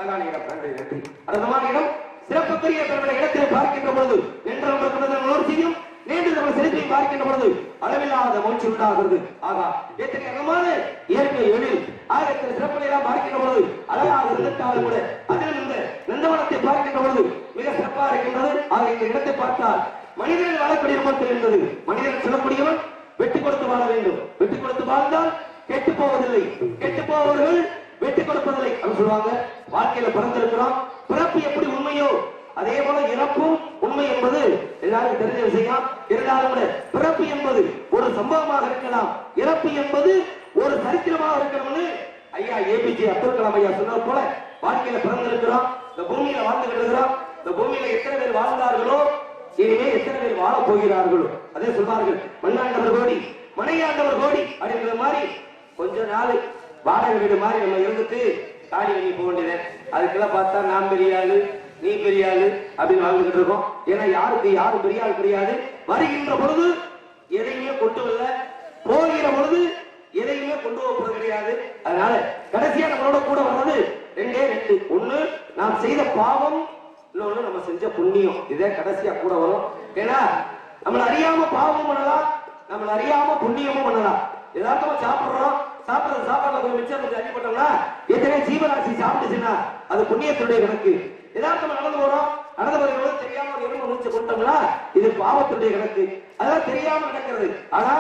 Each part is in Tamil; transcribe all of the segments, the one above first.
அழகான இடம். நன்றி. அற்புதமான இடம். சிறப்புக்குரிய பெருமையான இடத்தில் பார்க்கின்ற பொழுது என்று செய்யும் நேற்று நம்ம செலுத்தி பார்க்கின்ற பொழுது அளவில்லாத மகிழ்ச்சி உண்டாகிறது. ஆகா, எத்தனை அகமான இயற்கை எழில் ஆயிரத்தில் சிறப்புகளை எல்லாம் பார்க்கின்ற பொழுது அழகாக இருந்தாலும் கூட அதில் இந்த நந்தவனத்தை பார்க்கின்ற பொழுது மிக சிறப்பாக இருக்கின்றது. ஆக இந்த இடத்தை பார்த்தால் மனிதர்கள் வாழக்கூடிய இடமாக இருந்தது. மனிதர்கள் சொல்லக்கூடியவன் வெட்டி கொடுத்து வாழ வேண்டும். வெட்டி கொடுத்து வாழ்ந்தால் கெட்டு போவதில்லை, கெட்டு போவர்கள் வெட்டி கொடுப்பதில்லை அப்படின்னு சொல்லுவாங்க. வாழ்க்கையில பிறந்திருக்கிறோம், பிறப்பு எப்படி உண்மையோ அதே போல இறப்பும் உண்மை என்பது எல்லாருக்கும் தெரிஞ்ச விஷயம். இருந்தாலும் பிறப்பு என்பது ஒரு சம்பவமாக இருக்கலாம், இறப்பு என்பது ஒரு சரித்திரமாக இருக்கணும்னு ஐயா ஏபிஜே அப்துல் கலாம் ஐயா சொன்னது போல வாழ்க்கையில பிறந்திருக்கிறோம், இந்த பூமியில வாழ்ந்துகிட்டு இருக்கிறோம். இந்த பூமியில எத்தனை பேர் வாழ்ந்தார்களோ இனிமே எத்தனை பேர் வாழ போகிறார்களோ அதே சொல்வார்கள். மண்ணாண்டவர் கோடி மனையாண்டவர் கோடி அப்படிங்கிற மாதிரி கொஞ்ச நாள் வாடகை வீடு மாதிரி நம்ம இருந்துட்டு தாடி பண்ணி போக வேண்டியது. அதுக்கெல்லாம் பார்த்தா நான் பெரிய ஆளு நீ பெரிய ஆளு அப்படின்னு வாழ்ந்துகிட்டு இருக்கோம். ஏன்னா யாருக்கு யாரும் பெரிய ஆள் கிடையாது. வருகின்ற பொழுது எதையுமே கொண்டு வரல, போகிற பொழுது எதையுமே கொண்டு போவது கிடையாது. அதனால கடைசியா நம்மளோட கூட வர்றது ரெண்டே ரெண்டு. ஒண்ணு நாம் செய்த பாவம், இன்னொன்னு நம்ம செஞ்ச புண்ணியம். இதே கடைசியா கூட வரும். ஏன்னா நம்மள அறியாம பாவமும் பண்ணலாம், நம்மள அறியாம புண்ணியமும் பண்ணலாம். எதார்த்தமா சாப்பிடுறோம், சாப்பாடுல கொஞ்சம் மிச்சம் அடிப்பட்டோம்னா எத்தனை ஜீவராசி சாப்பிட்டுச்சுன்னா அது புண்ணியத்துடைய கணக்கு. எதார்த்தமா நடந்து போறோம், நடந்து போறவங்க தெரியாம ஒரு எலும்பு மூச்சு கொண்டோம்னா இது பாவத்துடைய கணக்கு. அதெல்லாம் தெரியாம நடக்கிறது. ஆனா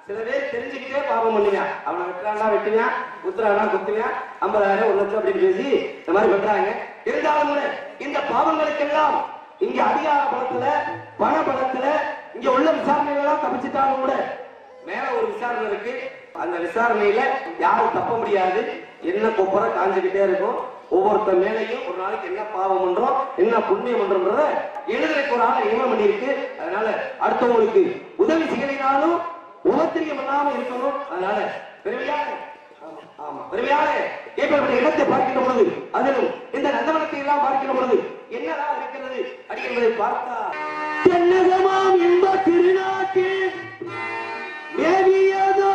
சில பேர் தெரிஞ்சுக்கிட்டே பாவம் பண்ணுவேன். அவனை வெட்டுறானா வெட்டுவேன், குத்துறானா குத்துவேன், 50,000 1 லட்சம் அப்படின்னு பேசி இந்த மாதிரி பண்றாங்க. இருந்தாலும் கூட இந்த பாவங்களுக்கெல்லாம் இங்க அதிகார பலத்துல பண பலத்துல இங்க உள்ள விசாரணைகள்லாம் தப்பிச்சுட்டாலும் கூட மேல ஒரு விசாரணை இருக்கு. அந்த விசாரணையில யாரும் தப்ப முடியாது. என்ன கொப்பர காஞ்சுக்கிட்டே இருக்கும். ஒவ்வொருத்த மேலையும் ஒரு நாளைக்கு என்ன பாவம் பண்றோம், என்ன புண்ணியம் பண்றோம்ன்றத எழுதுறதுக்கு ஒரு ஆள் நியமனம் பண்ணிருக்கு. அதனால அடுத்தவங்களுக்கு உதவி செய்யலைனாலும் உபத்திரியம் இல்லாம இருக்கணும். அதனால பெருமையாக இடத்தை பார்க்கின்ற பொழுது அதிலும் இந்த நந்தவனத்தை எல்லாம் பார்க்கின்ற பொழுது என்னதான் இருக்கிறது அடி என்பதை பார்த்தா தென்னகமாம் இன்ப திருநாட்டில் மேவியதோ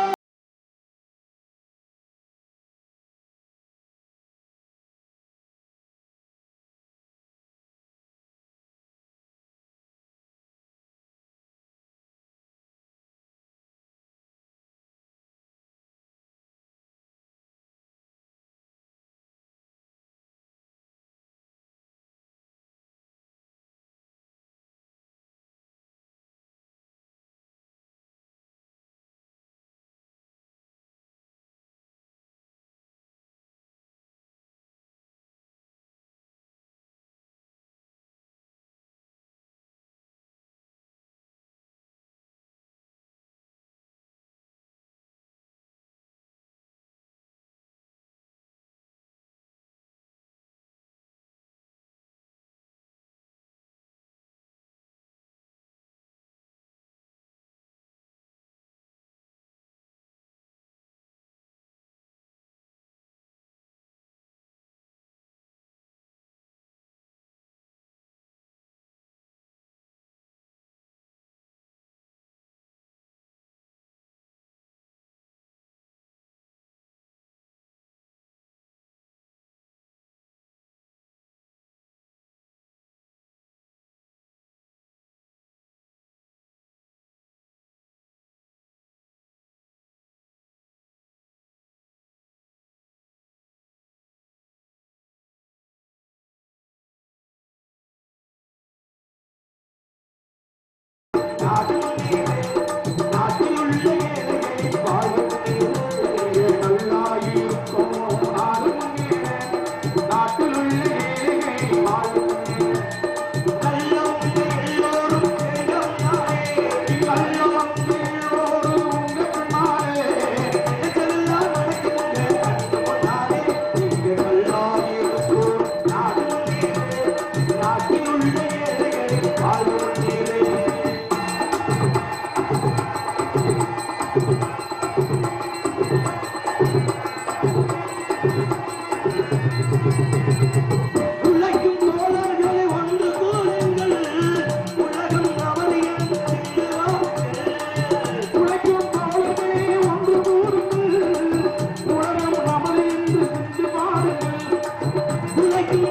like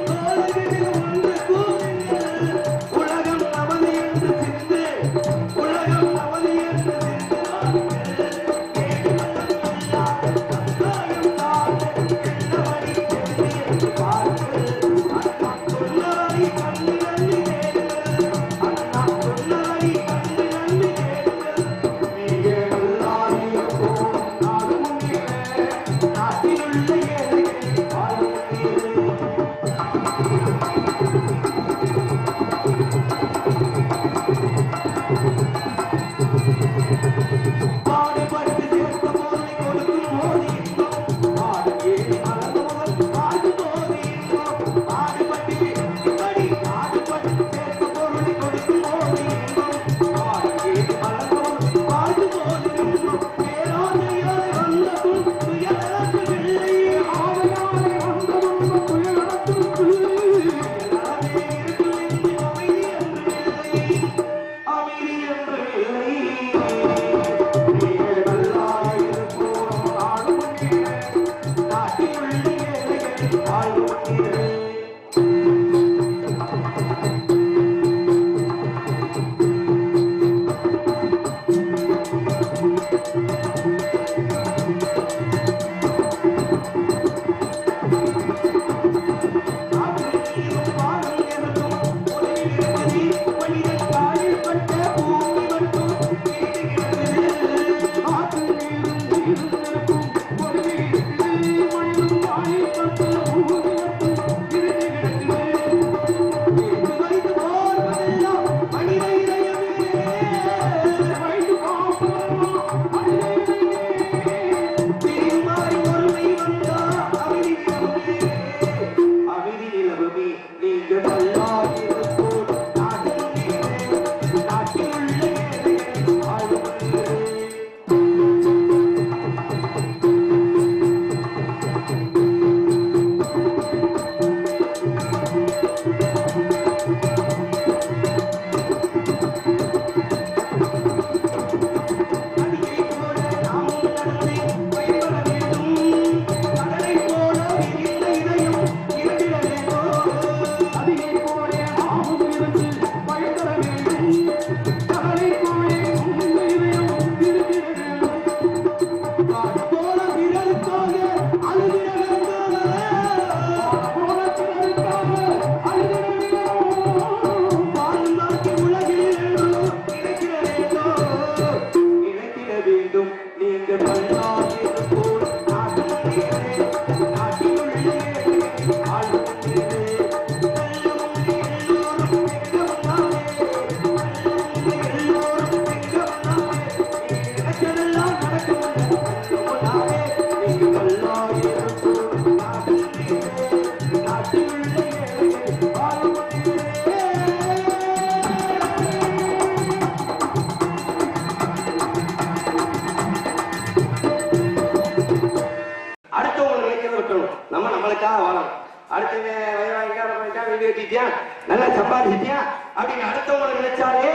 நல்லா சம்பாதிச்சிட்டியா அப்படின்னு அடுத்தவங்களை நினைச்சாலே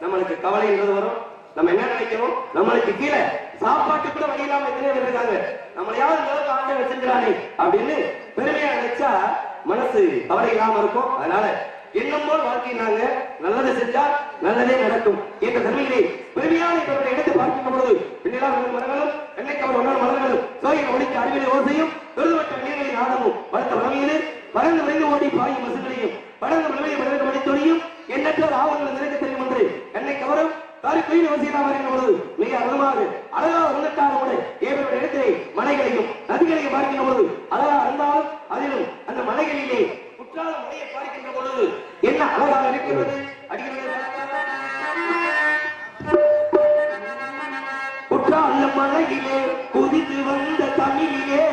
நம்மளுக்கு கவலைன்றது வரும். நம்ம என்ன நினைக்கிறோம், நம்மளுக்கு கீழே சாப்பாட்டு கூட வழி இல்லாம எத்தனை பேர் இருக்காங்க, நம்மளையாவது அளவுக்கு ஆண்டை வச்சிருக்கிறானே அப்படின்னு பெருமையா நினைச்சா மனசு கவலை இல்லாம இருக்கும். அதனால எண்ணம் போல் வாழ்க்கை நாங்க நல்லதை செஞ்சா நல்லதே நடக்கும் என்ற தன்மையிலே பெருமையான இவர்களை எடுத்து பார்க்கின்ற பொழுது பின்னெல்லாம் மரங்களும் என்னைக்கு அவர் ஒன்றான மரங்களும் சோழியை ஒழிக்க அறிவியலை ஓசையும் பெருதுவட்ட நீர்களின் ஆடமும் வளர்த்த வளமையிலே பறந்து விரைந்து ஓடி பாயும் மசுகளையும் படங்கு விளைவை படகு மணித்தொழியும் எண்ணற்ற ஆவணங்கள் நினைக்க தெரியும் என்று என்னை கவரும் காரிக்குயில் வசீலாம் வருகின்ற பொழுது மிக அருளமாக அழகாக உள்ளத்தாரோடு ஏவருடைய இடத்திலே மலைகளையும் நதிகளையும் பார்க்கின்ற பொழுது அழகா இருந்தாலும் அதிலும் அந்த மலைகளிலே குற்றால மலையை பார்க்கின்ற பொழுது என்ன அழகாக இருக்கிறது குற்றால மலையிலே குதித்து வந்த தமிழிலே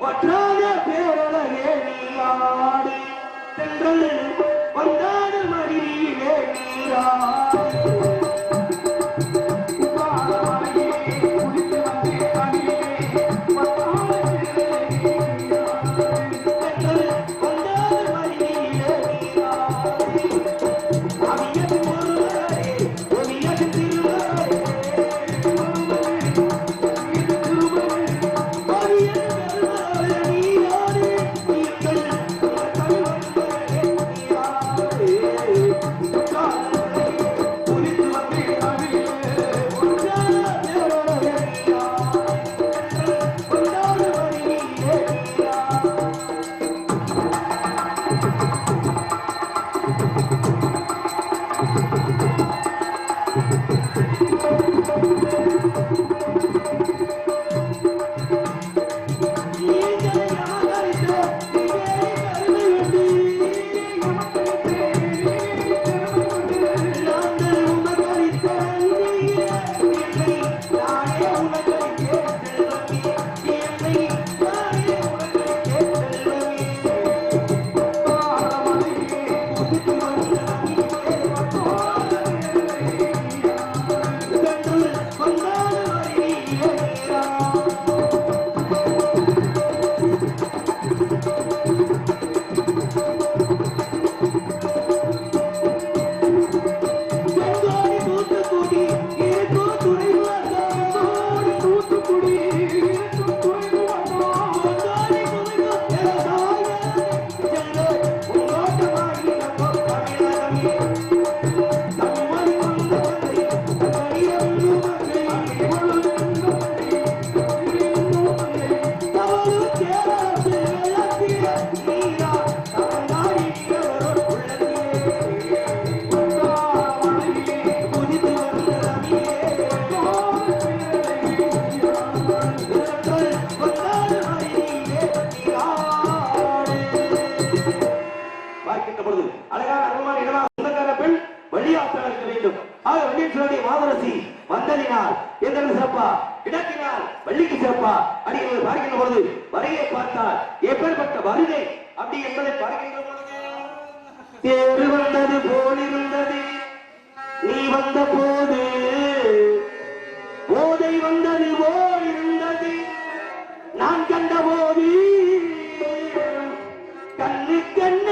வற்றாத பேரழகே நீராடு தென்றல் வந்தாடு மடியிலே நீராடு இடத்தினால் எந்த சிறப்பா, இடத்தினால் வள்ளிக்கு சிறப்பா அடிகள் பார்க்கின்ற பொழுது வரையை பார்த்தால் எப்பேற்பட்ட வருகை அப்படி என்பதை பார்க்கின்ற பொழுது தேறு வந்தது போலிருந்தது நீ வந்த போது, போதை வந்தது போல் இருந்தது நான் கண்ட போது, கண்ணு கண்ண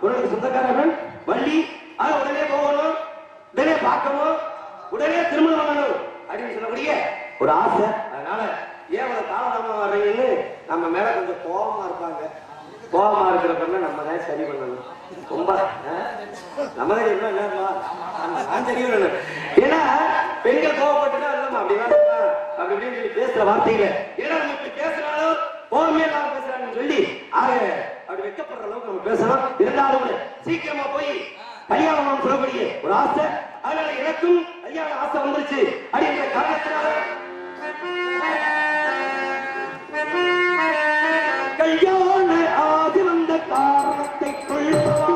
உனக்கு சொந்தக்காரர்கள் வள்ளி அது உடனே போகணும், உடனே பார்க்கணும், உடனே திருமணம் பண்ணணும் அப்படின்னு சொல்லக்கூடிய ஒரு ஆசை. அதனால ஏன் அவளை தாமதமா வர்றீங்கன்னு நம்ம மேல கொஞ்சம் கோபமா இருப்பாங்க. கோபமா இருக்கிறப்ப நம்ம தான் சரி பண்ணணும். ரொம்ப நம்ம தான் சரி பண்ணணும். ஏன்னா பெண்கள் கோபப்பட்டுனா இல்லம்மா அப்படிதான் அப்படி இப்படின்னு சொல்லி பேசுற வார்த்தையில ஏன்னா நம்ம இப்படி பேசுறாலும் கோபமே இல்லாம பேசுறாங்கன்னு சொல்லி அப்படி வெக்கப்படுற அளவுக்கு நம்ம பேசணும். இருந்தாலும் சீக்கிரமா போய் கல்யாணம் சொல்லக்கூடிய ஒரு ஆசை. அதனால எனக்கும் கல்யாண ஆசை வந்துருச்சு அப்படின்ற காரணத்தினால கல்யாண ஆதி வந்த காரணத்தை கொள்ளுவா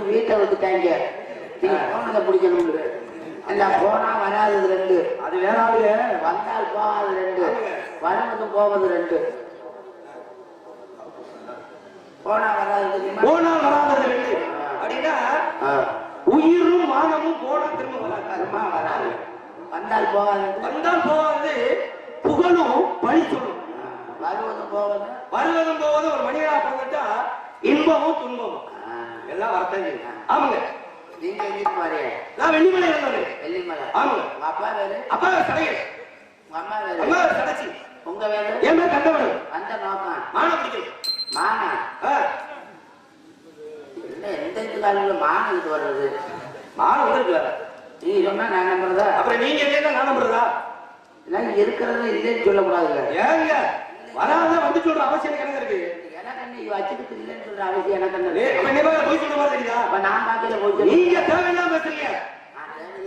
வீட்டை வந்துட்டாங்க. போனதை பிடிக்கணும். அந்த போனா வராது ரெண்டு, அது வேற ஆளு. வந்தால் போகாது ரெண்டு, வருவது போவது ரெண்டு. போனா வராது போனா வராது ரெண்டு அப்படின்னா உயிரும் மானமும் போனா திரும்ப வராது. வந்தால் போகாது, வந்தால் போகாது. புகழும் பழி சொல்லும். வருவதும் போவது, வருவதும் போவது. ஒரு மனிதனா பிறந்துட்டா இன்பமும் துன்பமும் எல்லாம் வரத்தான். ஆமாங்க. நீங்க எங்கிட்டு மாறிய? நான் வெள்ளிமலை இருந்தேன். வெள்ளிமலை. ஆமாங்க. அப்பா வேறு? அப்பா சடையல். அம்மா வேறு? அம்மா சடைச்சி. உங்க வேறு? என் பேர் கண்டவன். அந்த நோக்கம் மானம் பிடிக்கும். மானா இல்ல, எந்த காலையில மானம் இது வர்றது? மானம் வந்துருக்கு. நீ சொன்னா நான் நம்புறதா? அப்புறம் நீங்க இல்லையா நான் நம்புறதா? இருக்கிறது இல்லைன்னு சொல்லக்கூடாதுல்ல. ஏங்க வராத வந்து சொல்ற அவசியம் எனக்கு இருக்கு. எனக்கு நீ வச்சுக்கிட்டு இல்லைன்னு சொல்ற அவசியம் எனக்கு என்ன? போய் சொல்ற மாதிரி தெரியுதா? அப்ப நான் பாக்கல போய் நீங்க தேவையில்லாம பேசுறீங்க.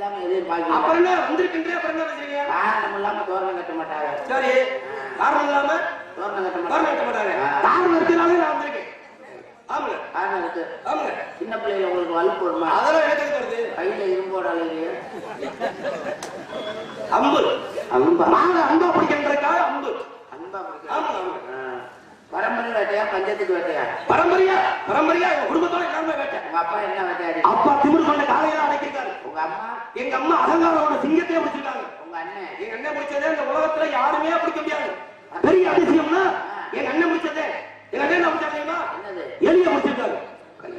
இல்லாம எதையும் பாக்கி அப்புறம் என்ன வந்திருக்கின்றே அப்புறம் என்ன வச்சிருக்கீங்க? காரணம் இல்லாம தோரணம் கட்ட மாட்டாங்க. சரி, காரணம் இல்லாம தோரணம் கட்ட தோரணம் கட்ட மாட்டாங்க. காரணம் இருக்கிறாலே நான் வந்திருக்கேன். ஆமாங்க, காரணம் இருக்கு. ஆமாங்க. சின்ன பிள்ளைல உங்களுக்கு வலுப்பு வருமா? அதெல்லாம் எனக்கு வருது. கையில இரும்போட அழகு அம்பு அன்பா நாங்க அன்பா பிடிக்கின்றதுக்காக அம்பு. அன்பா பிடிக்கும். ஆமாங்க, ஆமாங்க. பரம்பரை வேட்டையா பஞ்சத்துக்கு வேட்டையா? பரம்பரையா பரம்பரையா எங்க குடும்பத்தோட எல்லாருமே வேட்டை. உங்க அப்பா என்ன வேட்டையாடி? அப்பா திமிரு கொண்ட காலையெல்லாம் அடைக்கிறாரு. உங்க அம்மா? எங்க அம்மா அகங்காரோட சிங்கத்தையே பிடிச்சிருக்காங்க. உங்க அண்ணன்? எங்க அண்ணன் பிடிச்சதே இந்த உலகத்துல யாருமே பிடிக்க முடியாது. பெரிய அதிசயம்னா எங்க அண்ணன் பிடிச்சதே. எங்க அண்ணன் என்ன பிடிச்சா தெரியுமா? என்னது? எலிய பிடிச்சிருக்காரு.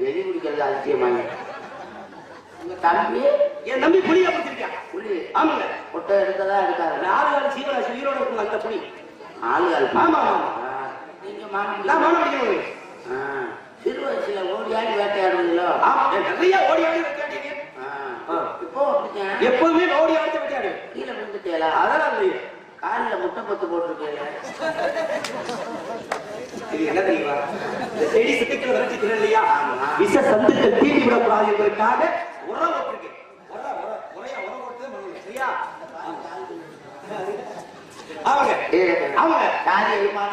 எலி பிடிக்கிறது அதிசயமாங்க. உங்க தம்பி? என் தம்பி புலிய பிடிச்சிருக்கான். புலி? ஆமாங்க. கொட்டை எடுக்கதா எடுக்காது? 4 கால் சீவராசி உயிரோட இருக்கும் அந்த புலி. 4 கால்? ஆமா, ஆமா. நீங்க மானம் நான் மானம் பிடிக்கணும். சிறு வயசுல ஓடி ஆடி வேட்டையாடுவீங்களோ? ஆமா, நிறைய ஓடி ஆடி வேட்டையாடிங்க. இப்போ அப்படிங்க எப்பவுமே ஓடி ஆடி வேட்டையாடு. கீழே விழுந்துட்டேலா? அதெல்லாம் இல்லையே. காலில் முட்டை பத்து போட்டிருக்கீங்க. இது என்ன தெரியுமா? இந்த செடி சிட்டுக்கள் விளைச்சிட்டு இல்லையா? விஷ சந்துக்கள் தீண்டி விடக்கூடாது என்பதற்காக உரம் போட்டிருக்கேன். உரையா உரம் போட்டு பண்ணணும். சரியா? அவங்க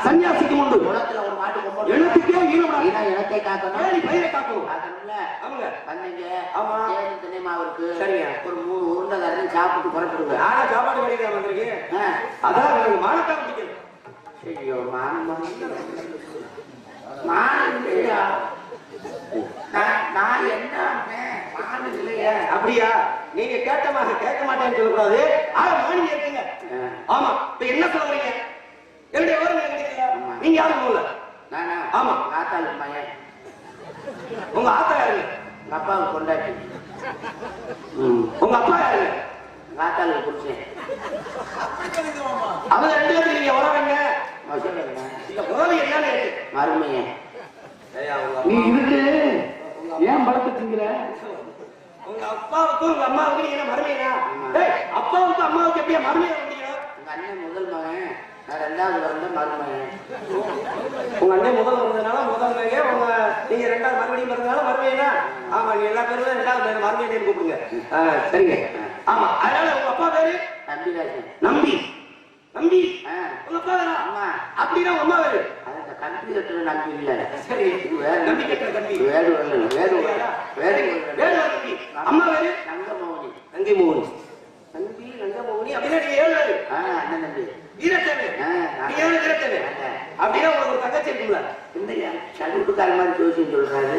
சன்னியாசிக்கு உண்டு. குளத்துல ஒரு மாட்டு கொம்பு எழுத்துக்கே ஈனப்படாது. இனத்தை காக்கணும். நீ பயிரை காக்கணும். காக்கணும்ல. அவங்க வந்தீங்க. ஆமா. தினை மாவுக்கு சரிங்க. ஒரு 3 உருண்டை தரணும் சாப்பிட்டு புறப்படுங்க. நானா சாப்பாடு கடைக்கு வந்திருக்கேன். அதான் எனக்கு மானக்கா பிடிக்கும். ஐயோ மானம் மானம் இல்லையா? நான் என்ன மானம் இல்லையா? அப்படியா? நீங்க கேட்டமாக கேட்க மாட்டேன்னு சொல்லக்கூடாது. மானியம் இருக்குங்க. ஆமா. இப்ப என்ன சொல்றீங்க? என்னுடைய விவரம் கிடைக்கல. நீங்க யாரும் போல? நானா? ஆமா. ஆத்தாள் பையன். உங்க ஆத்தா யாருங்க? உங்க அப்பாவுக்கு கொண்டாட்டி. உங்க அப்பா யாருங்க? ஆத்தாளுக்கு புடிச்சேன். அவங்க 2 பேரும் நீங்க உறவுங்க. இல்ல உறவு என்னன்னு மருமையன். நீ இருக்கு ஏன் படுத்துட்டீங்க? உங்க அப்பாவுக்கும் உங்க அம்மாவுக்கும் நீங்க என்ன மருமையா? அப்பாவுக்கும் அம்மாவுக்கு எப்படியா மருமையா முடியும்? உங்க அண்ணன் முதல் மகன், நான் 2வது வந்து மருமகன். உங்க அண்ணன் முதல் வந்ததுனால முதல் மகன், உங்க நீங்க 2வது மறுபடியும் பிறந்தனால மருமையா? ஆமா, நீ எல்லா பேரும் 2வது மருமையை கூப்பிடுங்க. சரிங்க. ஆமா, அதனால உங்க அப்பா பேரு நம்பிராஜன். நம்பி. நம்பி உங்க அப்பா வேறா? அம்மா. அப்படின்னா உங்க அம்மா வேறு. அந்த கம்ப்யூட்டர் நம்பி இல்ல. சரி, நம்பி கட்டுற தம்பி. வேறு நம்பி. அம்மா வேறு நங்கமோகனி. நங்கி மோகனி. நம்பி நங்கமோகனி அப்படின்னா நீங்க 7 பேரு. அண்ணன் தம்பி வீரத்தேவை. நீங்க ஏன் வீரத்தேவை? அப்படின்னா உங்களுக்கு ஒரு தங்கச்சி இருக்குல்ல? இல்லையா? சடுகுட்டுக்கார மாதிரி ஜோசியம் சொல்றாரு.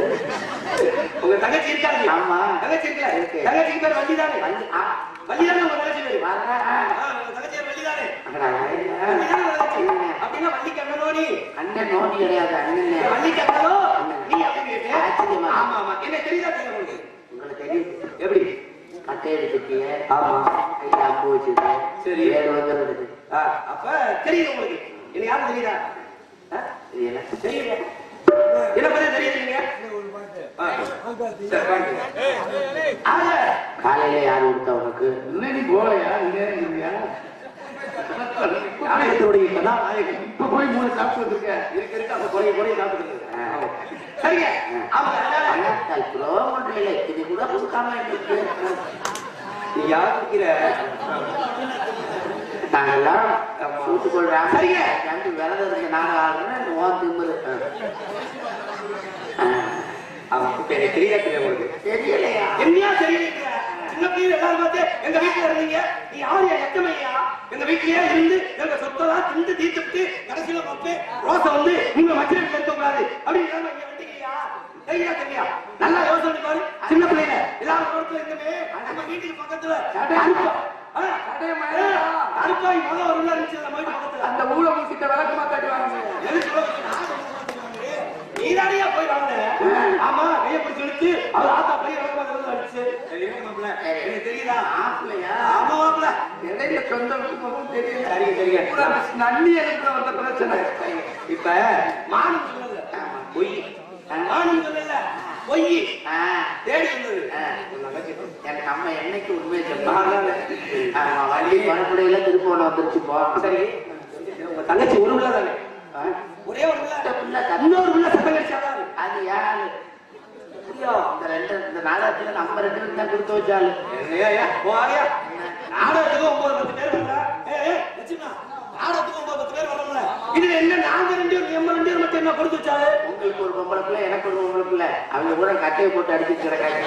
உங்க தங்கச்சி இருக்காங்க? ஆமா, தங்கச்சி இருக்கா? தங்கச்சிக்கு பேர் வள்ளி தானே? வள்ளி தானே உங்க தங்கச்சி பேரு? உங்க தங்கச்சி பேர் வள்ளி தானே? அப்படின்னா வள்ளிக்கு அண்ணனோ நீ? அண்ணன் நோண்டி கிடையாது, அண்ணன் வள்ளிக்கு அண்ணனோ நீ அப்படின்னு. ஆச்சரியமா? ஆமா ஆமா. என்ன தெரியுதா? உங்களுக்கு உங்களுக்கு தெரியும் எப்படி? கட்டை எடுத்துட்டிய. ஆமா, கையில அம்பு வச்சிருக்க. சரி, வேறு வந்துருக்கு. அப்ப தெரியுது உங்களுக்கு. என்ன யாரும் தெரியுதா? தெரியல. தெரியல. என்ன பத்தி தெரியுதுங்க? காலையில யாரு கொடுத்தா உனக்கு? இன்னைக்கு போலையா? நாயகத்துடைய கதாநாயகன் இப்ப போய் 3 சாப்பிட்டு இருக்கேன். இருக்கு அந்த குறைய சாப்பிட்டு இருக்கேன். சரிங்க. புரோமண்டையில இது கூட கொடுக்காம இருக்கு. நீ யார் இருக்கிற? நாங்கெல்லாம் கூட்டுக் கொள்றாங்க. சரிங்க. விரதம் இருந்த நாங்க ஆளுநர் ஓ திமுரு. தெரியலையா? என்னையா தெரியல? சின்ன பிள்ளைங்க எல்லாரும் பார்த்து எங்க வீட்டுல இருந்தீங்க. நீ யாரு? எத்தமையா? எங்க வீட்லயே இருந்து எங்க சொத்தெல்லாம் திண்டு தீர்த்துட்டு கடைசியில பார்த்து ரோசை வந்து நீங்க மச்சனை எடுக்க கூடாது அப்படின்னு இங்க வந்தீங்கயா? தெரியா? நல்லா யோசனை பாரு. சின்ன பிள்ளைங்க எல்லாரும் ரோட்ல இருக்கவே நம்ம வீட்டுக்கு பக்கத்துல அருப்பாய் மொதல் ஒரு உள்ள இருந்துச்சு. நம்ம வீட்டு பக்கத்துல அந்த ஊழ மூசிட்ட விளக்கு மாத்தாடுவாங்க. நீதானியா போய் வாங்க. ஆமா, கையை பிடிச்சி இழுத்து அவர் ஆத்தா பையன் விளக்கு அடிச்சு. தெரியுதா? ஆப்பிளையா? ஆமா மாப்பிள்ள. இடையில சொந்த தெரியல. சரிங்க. நன்னி எடுக்கிற வந்த பிரச்சனை. இப்ப மானம் சொல்லல பொய். மானம் சொல்லல பொய். தேடி வந்தது. எனக்கு அம்மா என்னைக்கு உண்மையை சொல்லுவாங்க. வழி வரப்படையில திருப்போன வந்துருச்சுப்போ. சரி, உங்க தங்கச்சி ஒரு பிள்ளை தானே? ஒரே ஒரு பிள்ளை. இன்னொரு பிள்ளை சத்தம் கடிச்சாதான். அது யாரு? இந்த 2 இந்த நாடகத்துல நம்ம 2 பேரும் தான் கொடுத்து வச்சாலு. நாடகத்துக்கு 9-10 பேர் வரல. நாடகத்துக்கு 9-10 பேர் வரல. இதுல என்ன நாங்க 2 பேரும் நம்ம 2 பேரும் மட்டும் என்ன கொடுத்து வச்சாலு? உங்களுக்கு ஒரு பொம்பளை பிள்ளை, எனக்கு ஒரு பொம்பளை பிள்ளை. அவங்க கூட கட்டையை போட்டு அடிச்சு கிடக்காங்க.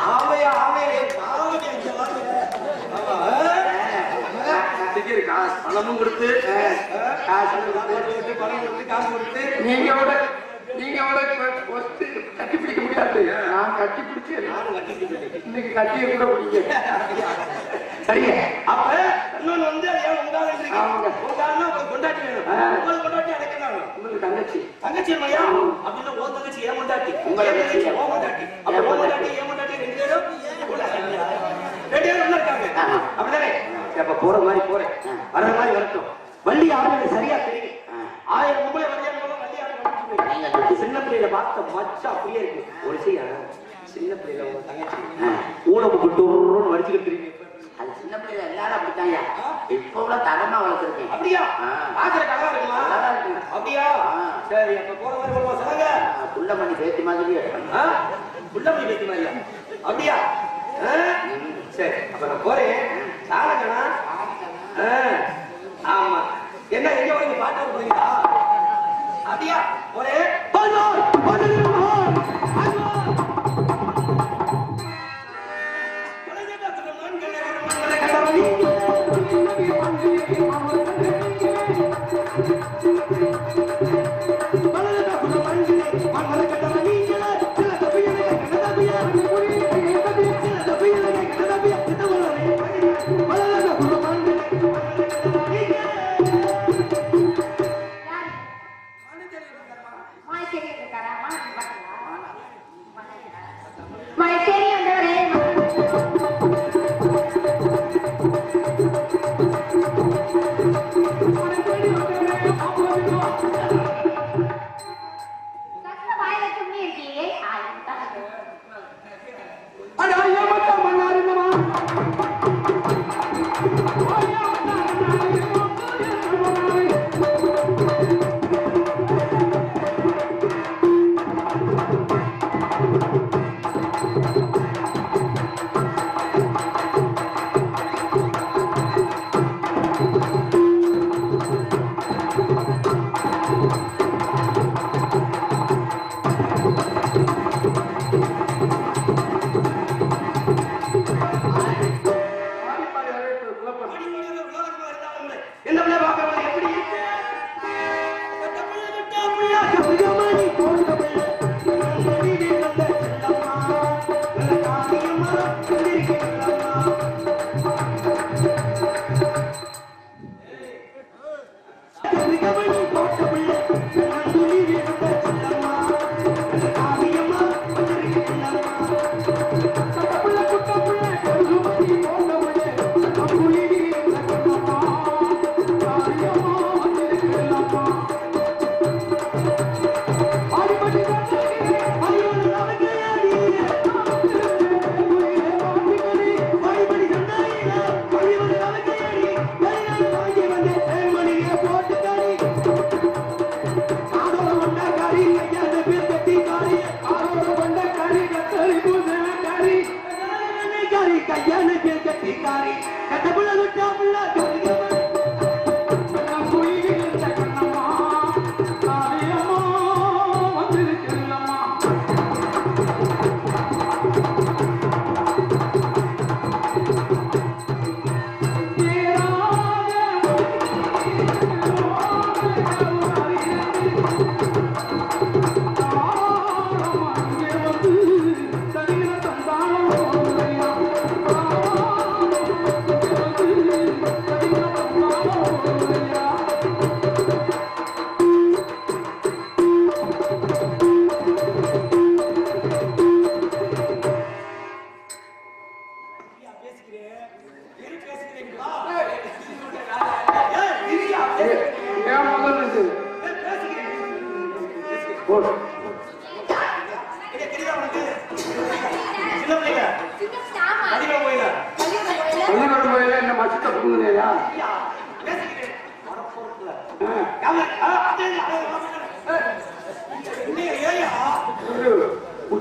ஆமையா பணமும் கொடுத்து காசு கொடுத்து நீங்க கட்டி பிடிக்க முடியாது. நான் கட்டி பிடிச்சேன். இன்னைக்கு கட்டியை கூட பிடிக்க. சரிங்க. அப்ப இன்னொன்னு வந்து கொண்டாட்டி வேணும். உங்களுக்கு கொண்டாட்டி எனக்கு என்ன வேணும்? உங்களுக்கு தங்கச்சி இல்லையா? அப்படின்னா ஓ தங்கச்சி ஏன் கொண்டாட்டி, உங்க தங்கச்சி ஓ கொண்டாட்டி, அப்ப ஓ கொண்டாட்டி ஏன் கொண்டாட்டி 2 பேரும் 2 பேரும் இருக்காங்க. அப்படிதானே? அப்ப போற மாதிரி போறேன், வர்ற மாதிரி வரட்டும். வள்ளி ஆளுநர் சரியா தெரியும். 1000 பொம்பளை வரையாங்க வள்ளி ஆளுநர் சின்ன பிள்ளையில பார்த்த மச்சா அப்படியே இருக்கு. ஒரு சின்ன பிள்ளையில உங்க தங்கச்சி ஊனமும் விட்டு வடிச்சுக்கிட்டு இருக்கீங்க. அது சின்ன பிள்ளைல எல்லாரும் அப்படித்தாங்க. இப்ப கூட தரமா வளர்த்துருக்கேன். அப்படியா? பாக்குற கலவா இருக்குமா? நல்லா இருக்குங்க. அப்படியா? சரி, அப்ப போற மாதிரி வருவா சொல்லுங்க. புள்ளமணி பேத்தி மாதிரியே. புள்ளமணி பேத்தி மாதிரியா? அப்படியா? சரி, அப்ப நான் போறேன். சாலகனா? ஆமா. என்ன எங்க போறீங்க? பாட்டு போறீங்களா? அப்படியா? போறேன்.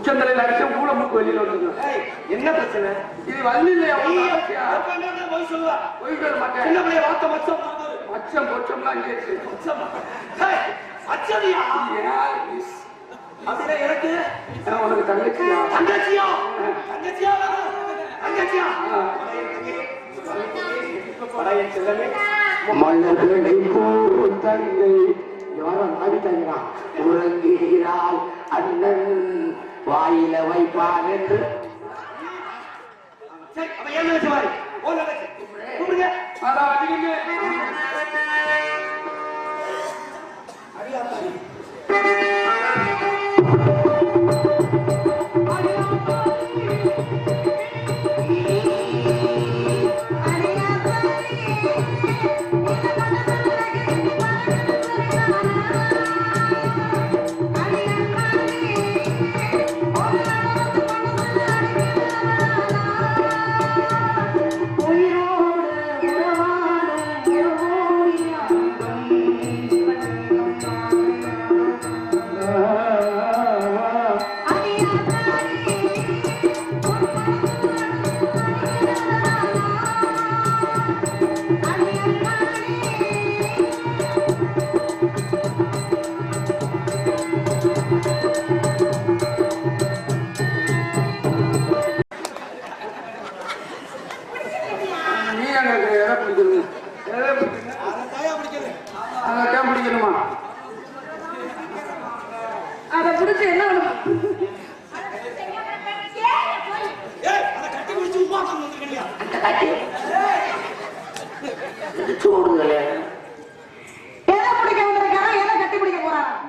உச்சந்தலையில் அடிச்சா மூளை மூக்கு வெளியில வந்துடும். என்ன பிரச்சனை? இது வள்ளி இல்லையா? போய் சொல்லுவா. போய் சொல்ல மாட்டேன். சின்ன பிள்ளைய வார்த்தை மச்சம் மச்சம் பொச்சம்லாம் இங்கே இருக்கு. அச்சதியா அப்படின்னா எனக்கு உனக்கு தங்கச்சியா? தங்கச்சியா? தங்கச்சியா? தங்கச்சியா? மன்னர்களை போல் தங்கை யாரும் ஆடிட்டாங்களா? உறங்குகிறாள் அண்ணன் வாயில வைப்பான் என்று. சரி அப்ப ஏன் நினைச்சு மாதிரி கூப்பிடுங்க. அதான் அடிக்கங்க.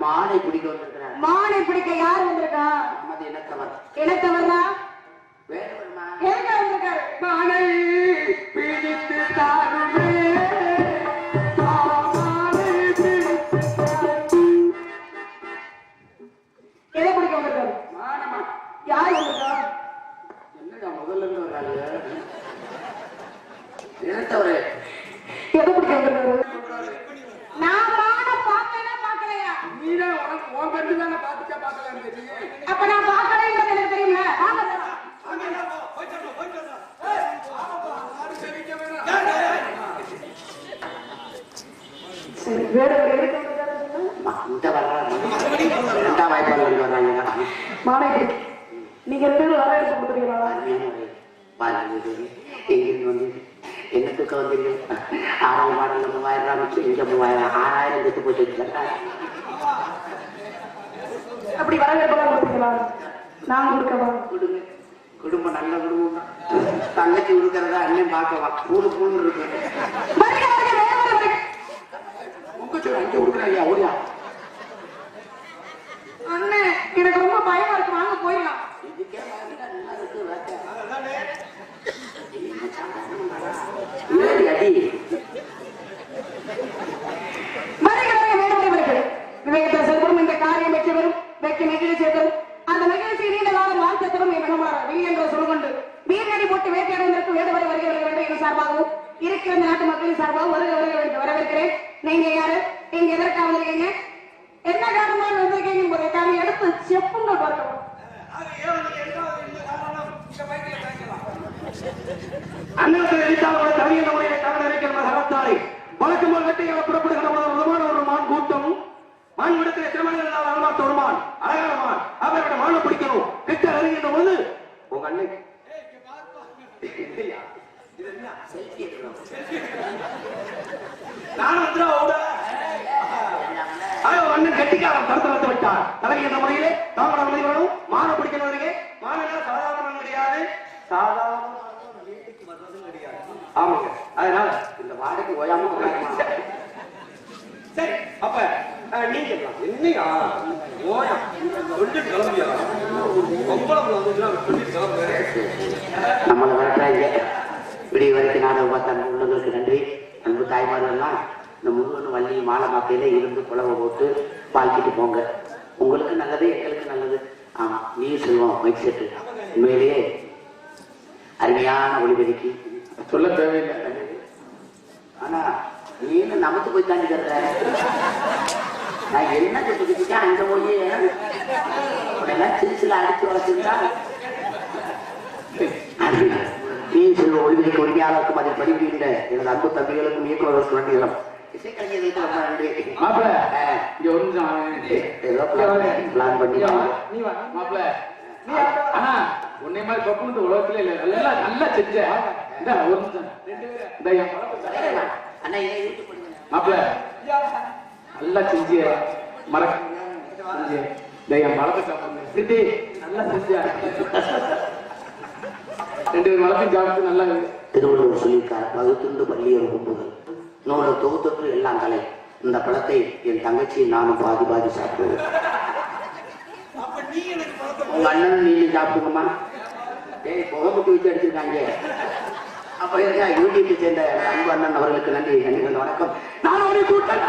மானை பிடிக்க வந்திருக்கிறார். மானை பிடிக்க யார் வந்திருக்கா? இனத்தவர்னா எங்க வந்திருக்காரு? மானை பிடித்து தாருமே. எதை பிடிக்க வந்திருக்காரு? மானமா யார் வந்திருக்கா? என்னடா முதல்ல இருந்து வர்றாங்க? இனத்தவரே எதை பிடிக்க வந்திருக்காரு? நான் மான பார்க்கல பார்க்கலையா? நீதான் உனக்கு உன் கண்டு தானே பார்த்துச்சா பார்க்கலான்னு தெரியும். அப்ப நான் பார்க்கலைன்றது எனக்கு தெரியும்ல. வாங்க சரி வேற ஒரு மானை நீங்க ரெண்டு பேரும் வரவேற்பு கொடுத்துருக்கீங்களா? எங்கிருந்து வந்து என்னத்துக்கு வந்தீர்கள்? 6,000 மாடல் 3000 வச்சு இங்க 6000 கெட்டு போயிட்டு அப்படி வரவேற்பெல்லாம் கொடுத்தீங்களா? நான் கொடுக்கவா? கொடுங்க. குடும்பம் நல்ல குடும்பம் தான். தங்கச்சி கொடுக்கறதா அண்ணன் பார்க்கவா? கூடு கூடு இருக்கு. அங்கே கொடுக்குறாங்க ஓடியா? அண்ணன் எனக்கு ரொம்ப பயமா இருக்கு, வாங்க போயிடலாம். அடி விவேகத்தை செல்வம் இந்த காரியம் வெற்றி வரும், வெற்றி நெகிழ்ச்சி தரும். அந்த நிகழ்ச்சி நீண்ட காலம் வாழ்க்கை தரும் என்ற சொல்லுகொண்டு வீரடி போட்டு வேட்டையாடுவதற்கு வேடுவரை வருகை வேண்டும் என சார்பாகவும் இருக்கிற நாட்டு மக்களின் சார்பாகவும் வரவேற்கிறேன். நீங்க யாரு? நீங்க எதற்காக வந்திருக்கீங்க? என்ன காரணமாக வந்திருக்கீங்க என்பதை காரணம் எடுத்து செப்புங்க பார்க்கலாம். அண்ணனுக்கு எரித்தாளோட தனியான முறையை காரணம் இருக்கிற சரத்தாரை வழக்கம் போல் வெட்டையாக புறப்படுகிற விதமான ஒரு மான் கூட்டம். மான் விடத்தில் எத்தனை மணி அலமாத்த ஒரு மான், அழகான மான். அவரோட மானை பிடிக்கணும். கிட்ட அறிகின்ற போது உங்க அண்ணன் அண்ணன் கெட்டிக்காரன் தடுத்து வைத்து விட்டார். தலைகின்ற முறையிலே தாமரை மனிதர்களும் மான பிடிக்கிறவர்களே மாநில சாதாரண கிடையாது, சாதாரண ஆமாங்க. அதனால இந்த வாடகை ஓயாம சரி அப்ப நீங்க என்னையா ஓயா சொல்லி கிளம்பியா நம்மளை வளர்க்குறாங்க. விடிய வரைக்கும் நாடகம் பார்த்த உள்ளவங்களுக்கு நன்றி. அன்பு தாய்மார்கள்லாம் இந்த முருகன் வள்ளி மாலை மாக்கையில இருந்து புலவை போட்டு வாழ்த்திட்டு போங்க. உங்களுக்கு நல்லது, எங்களுக்கு நல்லது. ஆமா, நீ செல்வம் மைக் செட்டு உண்மையிலேயே அருமையான ஒளிபெருக்கி சொல்ல தேவையில்லை. ஆனா நீ நமக்கு போய் தாண்டி தர்ற. நான் என்ன சொல்லிக்கிட்டேன் அங்க போய் உடனே சிறுசில அடிச்சு வளர்த்துருந்தா செல்வ ஒளிவிலைக்கு உரிமையாளருக்கும் அதில் பதிவுகின்ற எனது அன்பு தம்பிகளுக்கும் இயக்குவதற்கு வேண்டியதும் இசைக்கலைஞர்களுக்கு ரொம்ப நன்றி. மாப்பிள்ள இங்க ஒரு ஏதோ பிளான் பண்ணி மாப்பிள்ள ஆனா உன்னை மாதிரி பப்புன்னு உலகத்துல இல்ல நல்லா நல்லா செஞ்ச இந்த ஒரு நிமிஷம் அண்ணா மாப்பிள்ள நல்லா செஞ்சிய மறக்க என் மலத்தை சாப்பிடுங்க நல்லா செஞ்ச 2 மலத்தையும் சாப்பிட்டு நல்லா திருவள்ளுவர் சொல்லியிருக்கார், பகுத்துண்டு பள்ளியர் கும்புகள் நூலை தொகுத்தொற்று எல்லாம் கலை. இந்த பழத்தை என் தங்கச்சியை நானும் பாதி பாதி சாப்பிடுவேன். உங்க அண்ணனும் நீங்களும் சாப்பிடுங்கம்மா. ஏய் புகமுட்டு வச்சு அடிச்சிருக்காங்க. அப்ப யூடியூப் சேர்ந்த அன்பு அண்ணன் அவர்களுக்கு நன்றி. வணக்கம். நான் ஒரு கூட்டம்